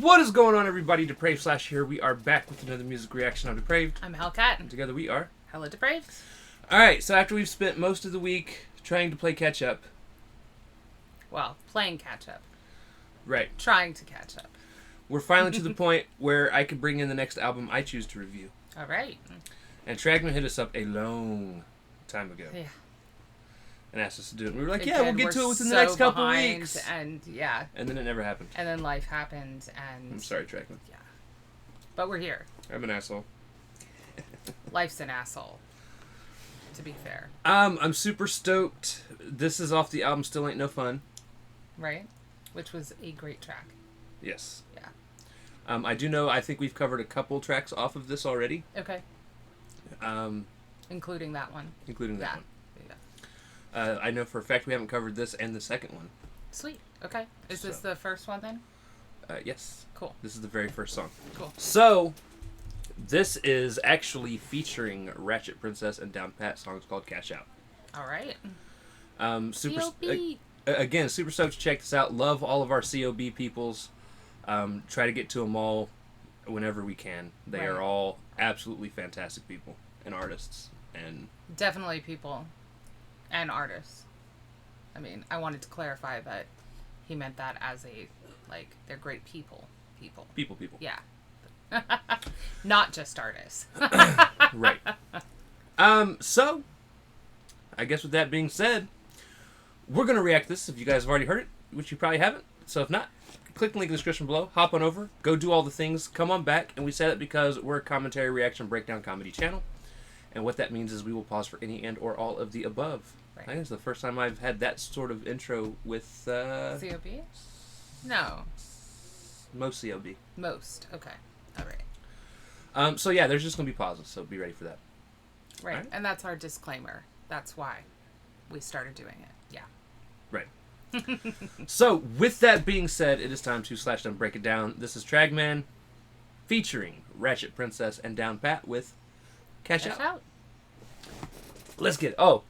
What is going on, everybody? Depraved Slash here. We are back with another music reaction. I'm Depraved. I'm Hellcat. And together we are HellaDepraved. Alright, so after we've spent most of the week trying to play catch up. Well, playing catch up. Right. Trying to catch up. We're finally to the point where I can bring in the next album I choose to review. Alright. And Tragman hit us up a long time ago. Yeah. And asked us to do it. And we were like, Again, yeah, we'll get to it within the so next couple behind, weeks. And yeah. And then it never happened. And then life happened and... I'm sorry, Tragman. Yeah. But we're here. I'm an asshole. Life's an asshole. To be fair. I'm super stoked. This is off the album Still Ain't No Fun. Right? Which was a great track. Yes. Yeah. I think we've covered a couple tracks off of this already. Okay. Including that one. Including that yeah. one. I know for a fact we haven't covered this and the second one. Sweet. Okay. Is this the first one then? Yes. Cool. This is the very first song. Cool. So, this is actually featuring Rachett Princess and Down Pat. Song is called Cash Out. Alright. Again, super stoked to check this out. Love all of our COB peoples. Try to get to them all whenever we can. They are all absolutely fantastic people and artists. And definitely people and artists. I mean, I wanted to clarify that he meant that as a, like, they're great people. People. Yeah. Not just artists. Right. So, I guess with that being said, we're going to react to this if you guys have already heard it, which you probably haven't. So if not, click the link in the description below, hop on over, go do all the things, come on back, and we say that because we're a commentary, reaction, breakdown comedy channel. And what that means is we will pause for any and or all of the above. Right. I think it's the first time I've had that sort of intro with... COB? No. Most COB. Most. Okay. All right. So yeah, there's just going to be pauses, so be ready for that. Right. And that's our disclaimer. That's why we started doing it. Yeah. Right. So, with that being said, it is time to slash down break it down. This is Tragman featuring Rachett Princess and Down Pat with Cash Out. Let's get it. Oh,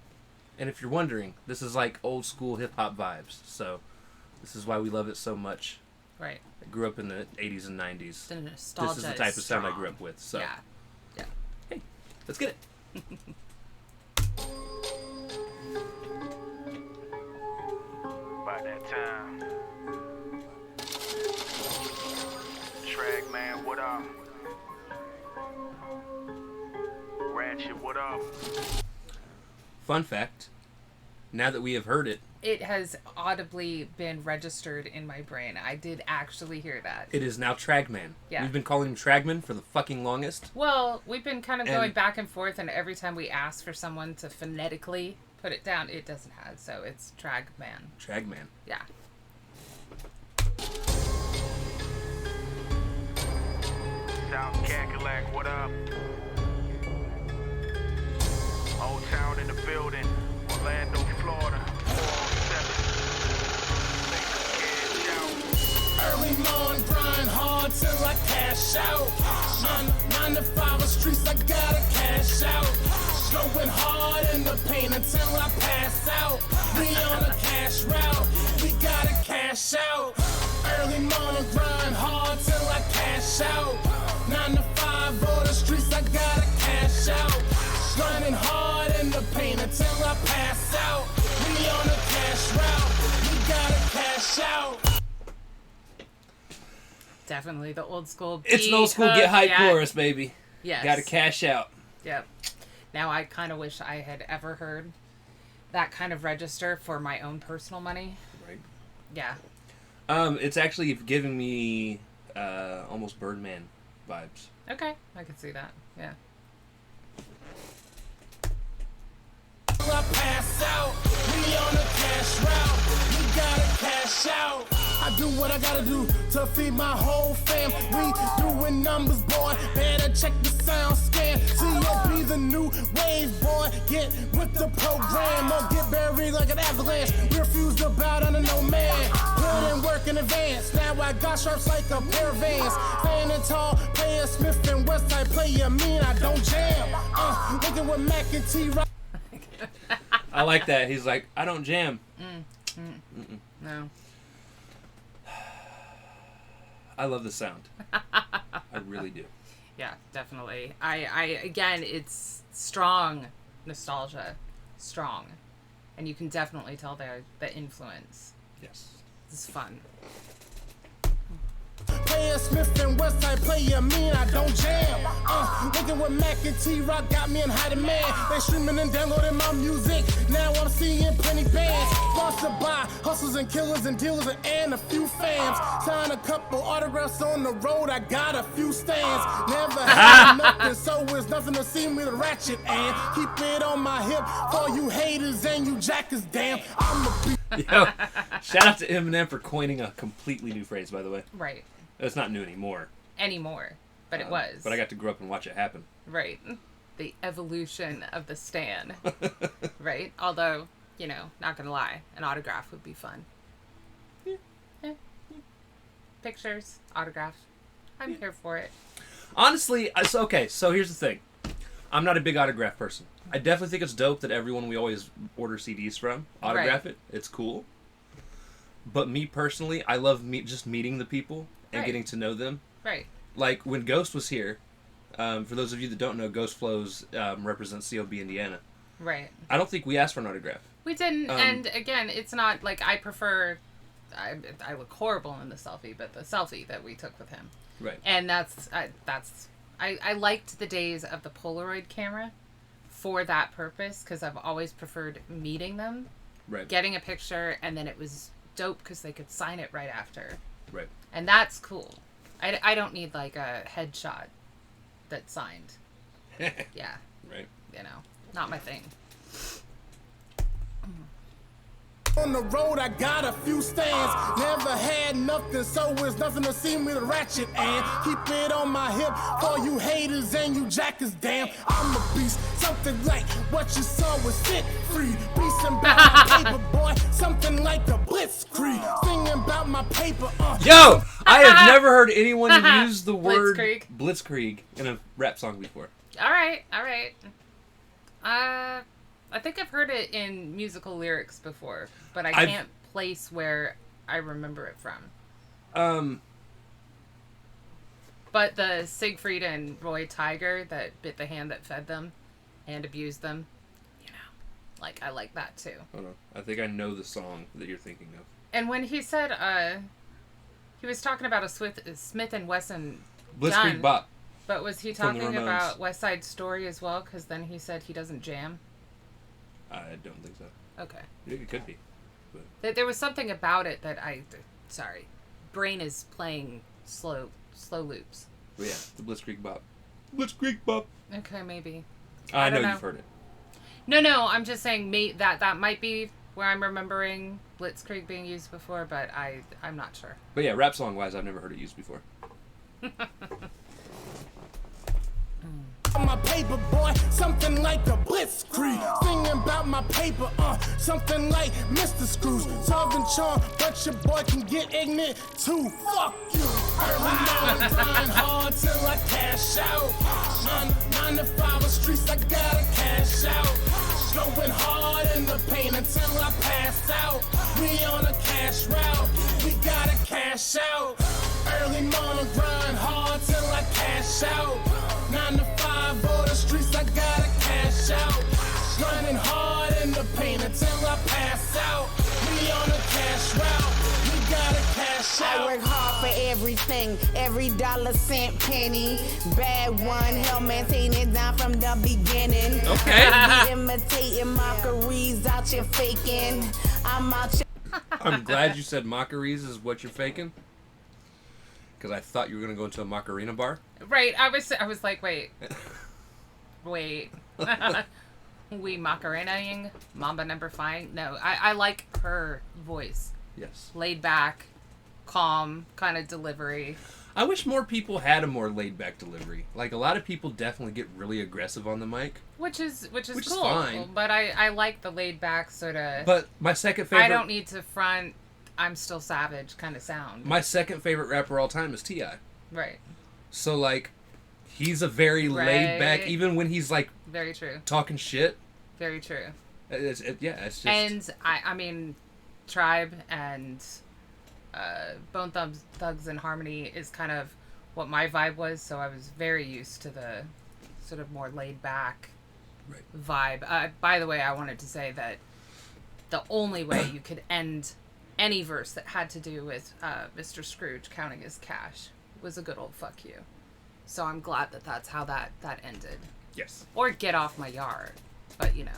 and if you're wondering, this is like old school hip hop vibes. So, this is why we love it so much. Right. I grew up in the 80s and 90s. The nostalgia this is the type of sound I grew up with. So, yeah. Hey, let's get it. By that time, Tragman, what up? Rachett, what up? Fun fact, now that we have heard it, it has audibly been registered in my brain. I did actually hear that. It is now Tragman. Yeah. We've been calling him Tragman for the fucking longest. Well, we've been kind of going back and forth, and every time we ask for someone to phonetically put it down, it doesn't have. So it's Tragman. Tragman. Yeah. South Cackalack, what up? Old Town in the building, Orlando, Florida, 407. Early morning, grind hard till I cash out. 9 to 5 streets, I gotta cash out. Slowing hard in the pain until I pass out. We on a cash route, we gotta cash out. Early morning, grind hard till I cash out. 9 to 5 on the streets, I gotta cash out. Running hard in the pain until I pass out. We on a cash route, we gotta cash out. Definitely the old school beat. It's an old school get hype chorus, baby. Yes. Gotta cash out. Yep. Now I kind of wish I had ever heard that kind of register for my own personal money. Right. Yeah. It's actually giving me almost Birdman vibes. Okay, I can see that. Yeah. I pass out, we on a cash route, we gotta cash out. I do what I gotta do to feed my whole fam. We doing numbers, boy, better check the sound scan. COB the new wave, boy, get with the program or get buried like an avalanche. Refuse to bow down to no man, put in work in advance. Now I got sharps like a pair of Vans. Standing tall, player Smith and Westside player, mean I don't jam. Looking with Mac and T. I like that. He's like, I don't jam. No. I love the sound. I really do. Yeah, definitely. I again, it's strong nostalgia. Strong. And you can definitely tell the influence. Yes. It's fun. Player Smith and Westside player mean I don't jam. Looking with Mac and T-Rock got me in hiding man. They streaming and downloading my music. Now I'm seeing plenty bands. Sponsored by hustlers and killers and dealers and a few fans. Signed a couple autographs on the road. I got a few stands. Never had nothing, so it's nothing to see me the ratchet and keep it on my hip for you haters and you jackers. Damn, I'm a beat. Yo, shout out to Eminem for coining a completely new phrase, by the way. Right. It's not new anymore. But it was. But I got to grow up and watch it happen. Right. The evolution of the stan. Right? Although, not gonna lie, an autograph would be fun. Yeah. Pictures, autographs. I'm here for it. Honestly, so here's the thing. I'm not a big autograph person. I definitely think it's dope that everyone we always order CDs from autograph it. It's cool. But me personally, I love just meeting the people and getting to know them. Right. Like when Ghost was here, for those of you that don't know, Ghost Flows represents COB Indiana. Right. I don't think we asked for an autograph. We didn't, and again, it's not like I prefer. I look horrible in the selfie, but the selfie that we took with him. Right. And I liked the days of the Polaroid camera for that purpose because I've always preferred meeting them, getting a picture, and then it was dope because they could sign it right after. Right. And that's cool. I don't need like a headshot that's signed. Yeah. Right. Not my thing. On the road, I got a few stands. Never had nothing, so it's nothing to see me the ratchet and keep it on my hip for you haters and you jackers. Damn, I'm a beast. Something like what you saw was Sit Free. Beastin' about my paper, boy. Something like the Blitzkrieg. Singing about my paper. Yo, I have never heard anyone use the word Blitzkrieg in a rap song before. All right. I think I've heard it in musical lyrics before, but I can't place where I remember it from. But the Siegfried and Roy Tiger that bit the hand that fed them and abused them, I like that too. Hold on. I think I know the song that you're thinking of. And when he said, he was talking about a Smith and Wesson Blitzkrieg gun, Bop. but was he talking about West Side Story as well? Because then he said he doesn't jam. I don't think so. Okay. It could be. But. There was something about it that sorry. Brain is playing slow loops. But yeah, the Blitzkrieg Bop. Blitzkrieg Bop. Okay, maybe. I know you've heard it. No, I'm just saying that might be where I'm remembering Blitzkrieg being used before, but I'm not sure. But yeah, rap song wise, I've never heard it used before. My paper, boy, something like the Blitzkrieg. Singing about my paper, something like Mr. Screws. Southern charm, but your boy can get ignorant too. Fuck you. Early morning, grind hard till I cash out. 9 to 5 streets, I gotta cash out. Going hard in the paint until I pass out. We on a cash route, we gotta cash out. Early morning, grind hard till I cash out. 9 to 5 for the streets, I gotta cash out. Running hard in the paint until I pass out. We on a cash route, we gotta cash out. I work hard for everything, every dollar, cent, penny. Bad one, hell maintain it down from the beginning. Okay. Be imitating mockeries out here faking. I'm out here. I'm glad you said mockeries is what you're faking. Because I thought you were going to go into a Macarena bar. Right, I was like, wait. We Macarena-ing, Mamba number 5. No, I like her voice. Yes. Laid back, calm kind of delivery. I wish more people had a more laid back delivery. Like, a lot of people definitely get really aggressive on the mic. Which is cool. Is fine. But I like the laid back sort of. But my second favorite. I don't need to front. I'm still savage kind of sound. My second favorite rapper all time is T.I. Right. So, like, he's a very laid back, even when he's, like, very true. Talking shit. Very true. It's just. And, I mean, Tribe and Bone Thugs and Harmony is kind of what my vibe was, so I was very used to the sort of more laid back vibe. By the way, I wanted to say that the only way you could end any verse that had to do with Mr. Scrooge counting his cash was a good old fuck you. So I'm glad that that's how that ended. Yes. Or get off my yard. But, you know.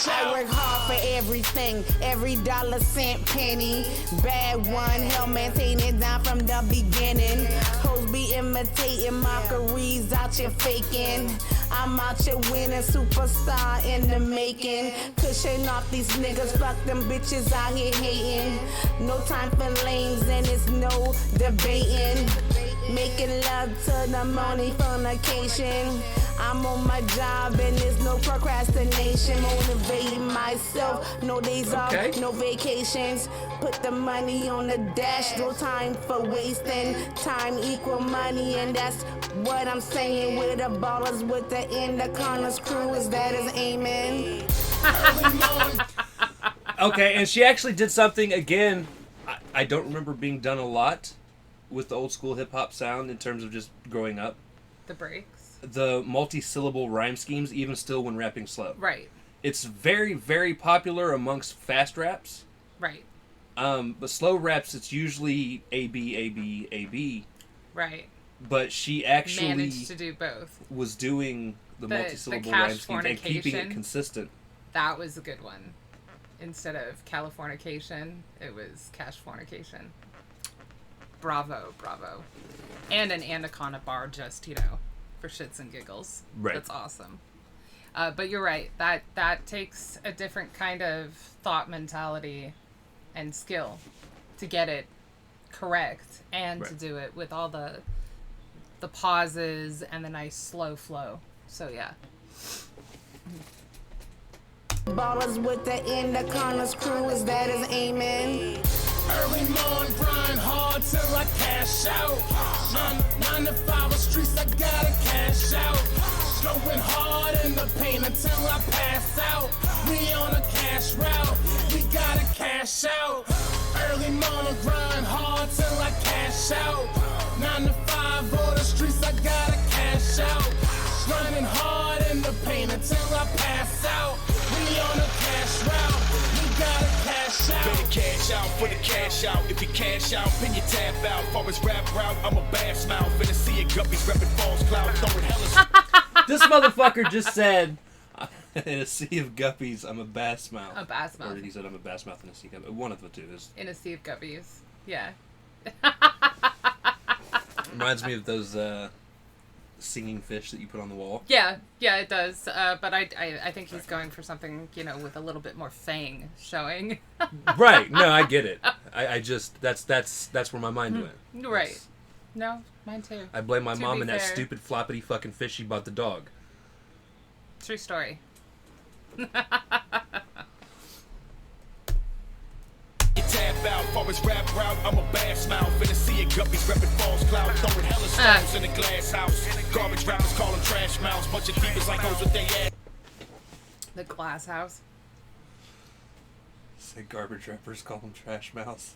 I work hard for everything, every dollar, cent, penny. Bad one, hell maintain it down from the beginning. Hoes be imitating mockeries, out here faking. I'm out here winning, superstar in the making. Cushion off these niggas, fuck them bitches out here hating. No time for lames and it's no debating. Making love to the money fornication. I'm on my job and there's no procrastination. Motivating myself, no days off, no vacations. Put the money on the dash, no time for wasting. Time equal money, and that's what I'm saying. With the ballers with the in the corners, crew is that is aiming. Okay, and she actually did something again. I don't remember being done a lot with the old school hip hop sound in terms of just growing up. The breaks. The multi-syllable rhyme schemes, even still when rapping slow. Right. It's very, very popular amongst fast raps. Right. But slow raps, it's usually A, B, A, B, A, B. Right. But she actually managed to do both. Was doing the multi-syllable rhyme schemes and keeping it consistent. That was a good one. Instead of Californication, it was cash fornication. Bravo, bravo. And an Anaconda bar just, you know, for shits and giggles. Right. That's awesome. But you're right. That takes a different kind of thought mentality and skill to get it correct and to do it with all the pauses and the nice slow flow. So, yeah. Ballers with the in the corners, crew is that is aiming. Early morning, grind hard till I cash out. 9 to 5 streets, I gotta cash out. Going hard in the paint until I pass out. We on a cash route, we gotta cash out. Early morning, grind hard till I cash out. 9 to 5 on the streets, I gotta cash out. Running hard in the paint until I pass out. We on a cash route, we gotta cash out. Better cash out for the cash out. If you cash out, pin your tab out. Far as rap route, I'm a bass mouth. Finna see it guppies reppin' false cloud. Throwing hella. This motherfucker just said, in a sea of guppies, I'm a bass mouth. A bass mouth. Or he said I'm a bass mouth in a sea of guppies. One of the two is. In a sea of guppies. Yeah. Reminds me of those singing fish that you put on the wall. Yeah, it does. But I think he's going for something, you know, with a little bit more fang showing. Right. No, I get it. I just that's where my mind went. Right. It's, no, mine too. I blame my mom and that fair. stupid floppity fucking fish she bought the dog. True story. Tab out, far as rap route, I'm a bass mouth. Finna see it guppies reppin' false cloud. Throwing hella stones in the glass house. Garbage rappers call them trash mouths. Bunch of divas like hoes with they ass. The glass house. Say garbage rappers call them trash mouths.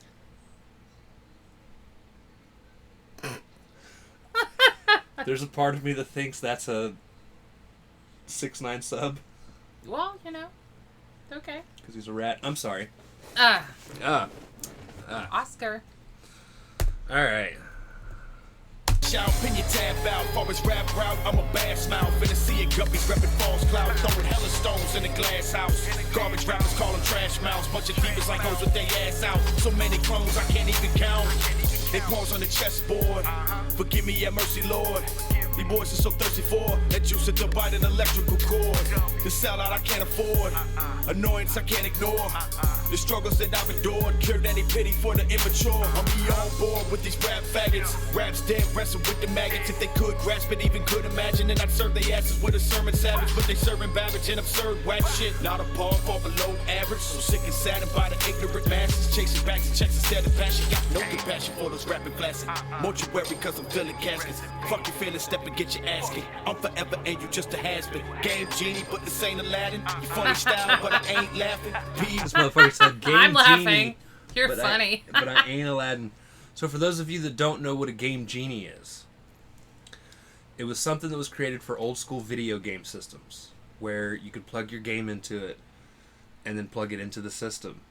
There's a part of me that thinks that's a 6ix9ine sub. Well, you know, okay. Because he's a rat. I'm sorry. Oscar. All right. Shout, pin your tab out, far as rap route, I'm a bass mouth. Finna see it guppies reppin' false cloud. Throwing hella stones in the glass house. Garbage rappers call them trash mouths. Bunch of divas like hoes with they ass out. So many clones I can't even count. They pawns on the chessboard. Forgive me, yeah, mercy, Lord. These boys are so thirsty for that juice to divide an electrical cord. The sellout I can't afford. Annoyance I can't ignore. The struggles that I've endured cured any pity for the immature. I'm be on board with these rap faggots. Rap's dead, wrestle with the maggots. If they could grasp it, even could imagine, then I'd serve their asses with a sermon savage. But they serving babbage and absurd whack shit. Not a par, far below average. So sick and saddened by the ignorant masses. Chasing backs and checks instead of passion. Got no compassion for those rapping classes. Mortuary cause I'm filling caskets. Fuck your feelings, step step and get your ass kicked. I'm forever and you just a has-been. Game genie, but this ain't Aladdin. You funny style, but I ain't laughing. This motherfucker said game I'm laughing. genie. You're funny. But I ain't Aladdin. So for those of you that don't know what a game genie is, it was something that was created for old school video game systems, where you could plug your game into it and then plug it into the system.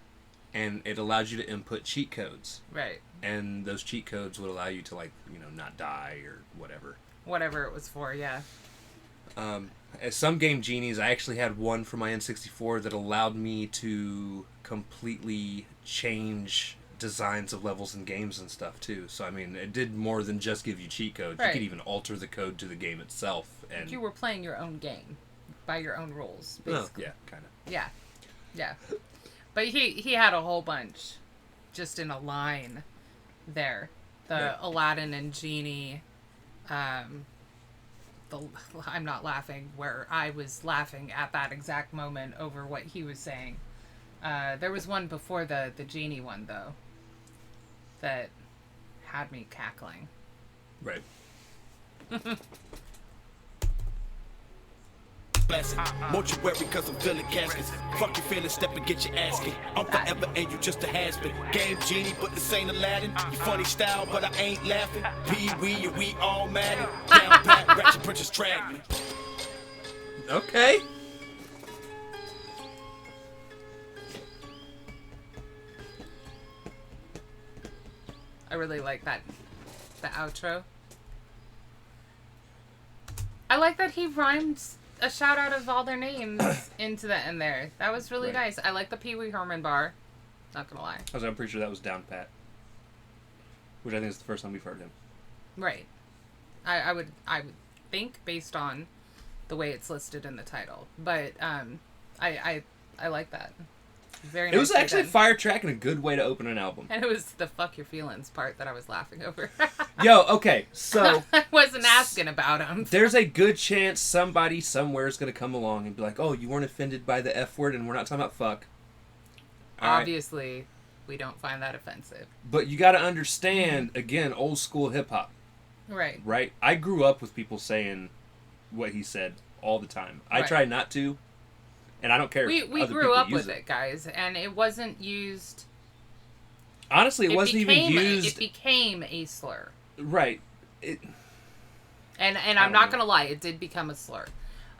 And it allowed you to input cheat codes. Right. And those cheat codes would allow you to, like, you know, not die or whatever. Whatever it was for, yeah. As some game genies, I actually had one for my N64 that allowed me to completely change designs of levels and games and stuff too. So I mean, it did more than just give you cheat codes. Right. You could even alter the code to the game itself. And You were playing your own game by your own rules, basically. yeah, kind of. Yeah. Yeah. But he had a whole bunch just in a line there. The Aladdin and Genie, I'm not laughing, where I was laughing at that exact moment over what he was saying. There was one before the Genie one, though, that had me cackling. Right. Mortuary cause I'm filling caskets. Fuck your feelings, step and get your ass kicked. I'm forever and you just a has-been. Game genie, but this ain't Aladdin. You funny style, but I ain't laughing. Pee-wee, and we all mad. Down pat, Rachett Princess Tragman. Okay. I really like the outro. I like that he rhymed a shout out of all their names into the end there. That was really nice. I like the Pee Wee Herman bar. Not gonna lie. I'm pretty sure that was Down Pat, which I think is the first time we've heard him. Right. I would think based on the way it's listed in the title, but I like that. Very nice. It was actually a fire track and a good way to open an album. And it was the fuck your feelings part that I was laughing over. Yo, okay, so I wasn't asking about him. there's a good chance somebody somewhere is going to come along and be like, oh, you weren't offended by the F word and we're not talking about fuck. All Obviously, right. We don't find that offensive. But you got to understand, again, old school hip hop. Right. Right? I grew up with people saying what he said all the time. I try not to. And I don't care. We grew up with it, guys, and it wasn't used. Honestly, it wasn't even used. It became a slur. Right. And I'm not gonna lie, it did become a slur.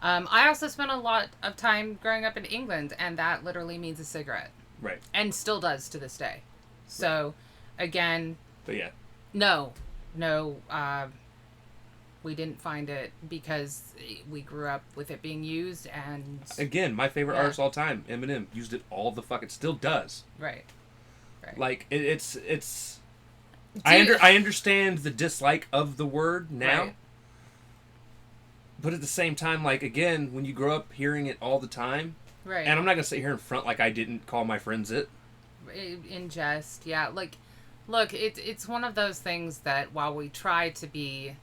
I also spent a lot of time growing up in England, and that literally means a cigarette. Right. And still does to this day. So, again. But yeah. No. We didn't find it because we grew up with it being used, and again, my favorite artist of all time, Eminem, used it all the fuck. It still does. Right. Like it's. I understand the dislike of the word now, but at the same time, like again, when you grow up hearing it all the time, right? And I'm not gonna sit here in front like I didn't call my friends it. In jest, yeah. Like, look, it's one of those things that while we try to be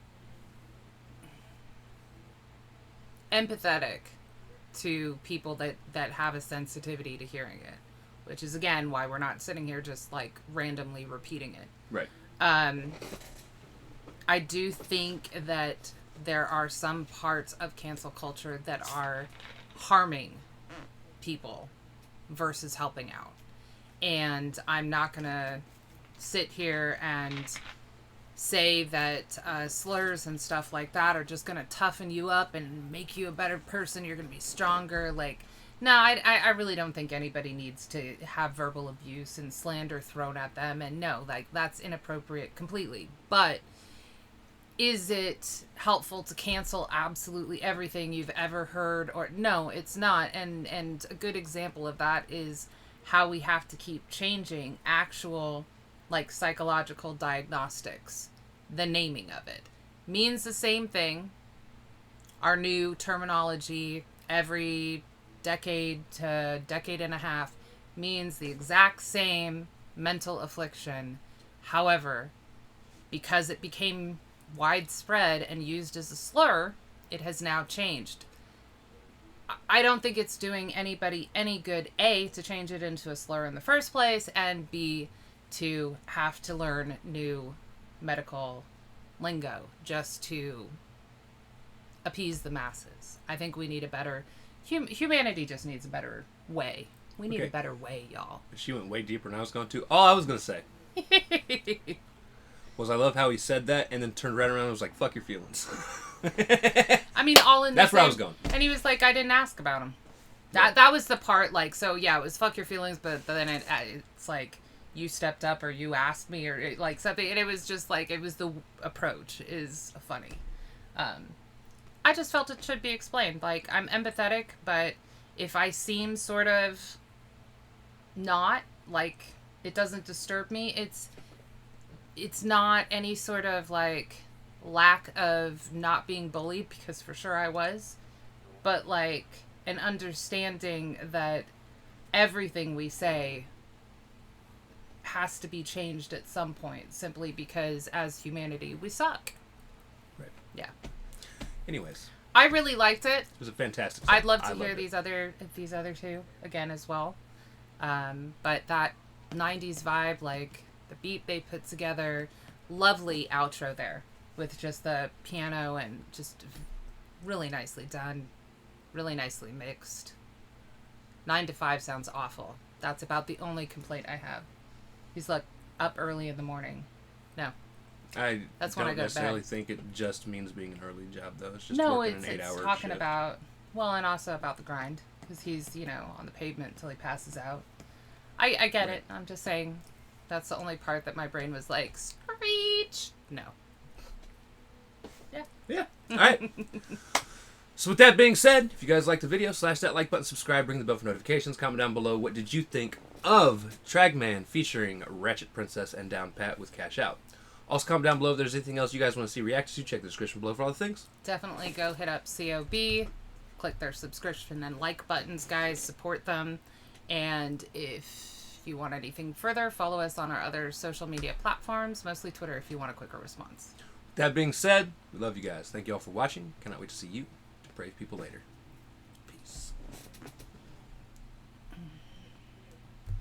empathetic to people that have a sensitivity to hearing it, which is again why we're not sitting here just like randomly repeating it. Right. I do think that there are some parts of cancel culture that are harming people versus helping out. And I'm not gonna sit here and say that slurs and stuff like that are just gonna toughen you up and make you a better person. You're gonna be stronger. Like, no, I really don't think anybody needs to have verbal abuse and slander thrown at them. And no, like, that's inappropriate completely. But is it helpful to cancel absolutely everything you've ever heard? Or no, it's not. And a good example of that is how we have to keep changing actual, like, psychological diagnostics. The naming of it means the same thing. Our new terminology every decade to decade and a half means the exact same mental affliction. However, because it became widespread and used as a slur, it has now changed. I don't think it's doing anybody any good, A, to change it into a slur in the first place, and B, to have to learn new medical lingo just to appease the masses. I think we need a better... humanity just needs a better way. We need a better way, y'all. She went way deeper than I was going to. All I was going to say was I love how he said that and then turned right around and was like, fuck your feelings. I mean, all in That's where I was going. And he was like, I didn't ask about him. That was the part, like, so yeah, it was fuck your feelings, but then it's like, you stepped up or you asked me or like something, and it was just like, it was the approach is funny. I just felt it should be explained. Like, I'm empathetic, but if I seem sort of not, like, it doesn't disturb me, it's not any sort of, like, lack of not being bullied, because for sure I was, but, like, an understanding that everything we say has to be changed at some point, simply because as humanity, we suck. Right. Yeah. Anyways. I really liked it. It was a fantastic song. I'd love to hear these other two again as well. But that 90s vibe, like the beat they put together, lovely outro there with just the piano and just really nicely done, really nicely mixed. 9 to 5 sounds awful. That's about the only complaint I have. He's like up early in the morning. No. That's when I don't go necessarily to bed. think it just means being an early job, though. It's just no, working it's an 8-hour talking shift. about, well, and also about the grind, because he's, on the pavement until he passes out. I get it. I'm just saying that's the only part that my brain was like, screech. No. Yeah. Yeah. All right. So with that being said, if you guys liked the video, slash that like button, subscribe, ring the bell for notifications, comment down below what did you think of Tragman featuring Rachett Princess and Down Pat with Cash Out. Also comment down below if there's anything else you guys want to see reacted to. Check the description below for all the things. Definitely go hit up COB, click their subscription and like buttons, guys. Support them. And if you want anything further, follow us on our other social media platforms, mostly Twitter if you want a quicker response. That being said, we love you guys. Thank you all for watching. Cannot wait to see you, depraved people, later.